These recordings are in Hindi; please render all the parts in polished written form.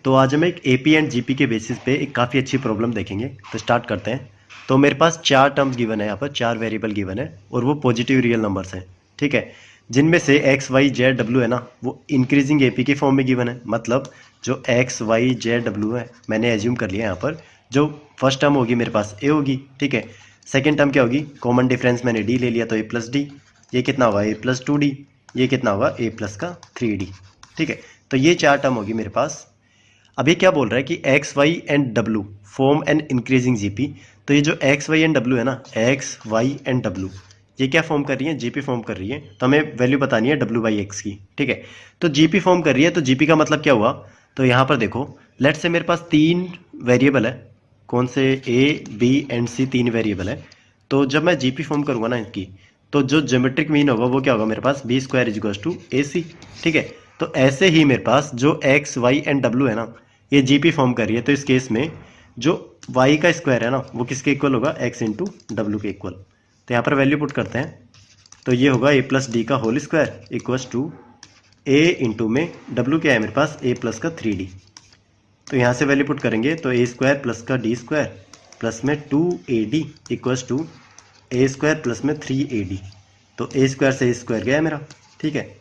तो आज हम एक एपी एंड जीपी के बेसिस पे एक काफ़ी अच्छी प्रॉब्लम देखेंगे। तो स्टार्ट करते हैं। तो मेरे पास चार टर्म्स गिवन है, यहाँ पर चार वेरिएबल गिवन है और वो पॉजिटिव रियल नंबर्स हैं, ठीक है। जिनमें से एक्स वाई जेड डब्ल्यू है ना, वो इंक्रीजिंग एपी के फॉर्म में गिवन है। मतलब जो एक्स वाई जेड डब्ल्यू है, मैंने एज्यूम कर लिया यहाँ पर। जो फर्स्ट टर्म होगी मेरे पास ए होगी, ठीक है। सेकेंड टर्म क्या होगी, कॉमन डिफरेंस मैंने डी ले लिया तो ए प्लस डी। ये कितना होगा, ए प्लस टू डी। ये कितना होगा, ए प्लस का थ्री डी, ठीक है। तो ये चार टर्म होगी मेरे पास। अब ये क्या बोल रहा है कि X Y and W form an increasing GP. तो ये जो एक्स वाई एंड डब्ल्यू है ना, एक्स वाई एंड डब्ल्यू, ये क्या फॉर्म कर रही है, जीपी फॉर्म कर रही है। तो हमें वैल्यू बतानी है डब्ल्यू बाई एक्स की, ठीक है। तो जीपी फॉर्म कर रही है, तो जीपी का मतलब क्या हुआ। तो यहाँ पर देखो, लेट से मेरे पास तीन वेरिएबल है। कौन से, ए बी एंड सी, तीन वेरिएबल है। तो जब मैं जीपी फॉर्म करूँगा ना इसकी, तो जो ज्योमेट्रिक मीन होगा वो क्या होगा मेरे पास, B square is equals to A C, ठीक है। तो ऐसे ही मेरे पास जो एक्स वाई एंड डब्ल्यू है ना, ये जीपी फॉर्म कर रही है। तो इस केस में जो y का स्क्वायर है ना, वो किसके इक्वल होगा, x इंटू डब्ल्यू के इक्वल। तो यहाँ पर वैल्यू पुट करते हैं। तो ये होगा a प्लस डी का whole square equals to a into में w क्या है मेरे पास, a प्लस का थ्री डी। तो यहाँ से वैल्यू पुट करेंगे तो a स्क्वायर प्लस का डी स्क्वायर प्लस में two A D equals to A square plus में थ्री ए डी। तो a स्क्वायर से a स्क्वायर गया है मेरा, ठीक है।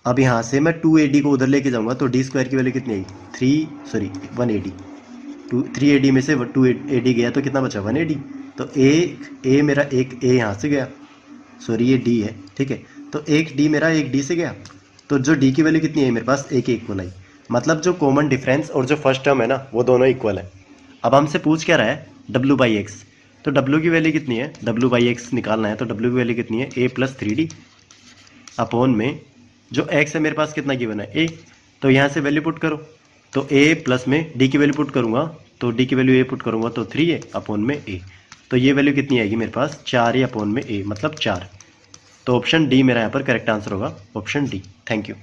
अब यहाँ से मैं टू ए डी को उधर लेके जाऊँगा तो डी स्क्वायर की वैल्यू कितनी आई, one A D. Three A D में से टू ए डी गया तो कितना बचा, वन ए डी। तो ए मेरा एक ए यहाँ से गया, सॉरी ये डी है, ठीक है। तो एक डी मेरा एक डी से गया। तो जो डी की वैल्यू कितनी है मेरे पास, एक इक्वल आई। मतलब जो कॉमन डिफरेंस और जो फर्स्ट टर्म है ना, वो दोनों इक्वल है। अब हमसे पूछ क्या रहा है, डब्ल्यू बाई एक्स। तो डब्ल्यू की वैल्यू कितनी है, डब्ल्यू बाई एक्स निकालना है। तो डब्ल्यू की वैल्यू कितनी है, ए प्लस थ्री डी अपॉन में जो एक्स है मेरे पास कितना गिवन है, ए। तो यहाँ से वैल्यू पुट करो। तो ए प्लस में डी की वैल्यू पुट करूँगा, तो डी की वैल्यू ए पुट करूँगा तो थ्री है अपॉन में ए। तो ये वैल्यू कितनी आएगी मेरे पास, चार है अपॉन में ए, मतलब चार। तो ऑप्शन डी मेरा यहाँ पर करेक्ट आंसर होगा, ऑप्शन डी। Thank you.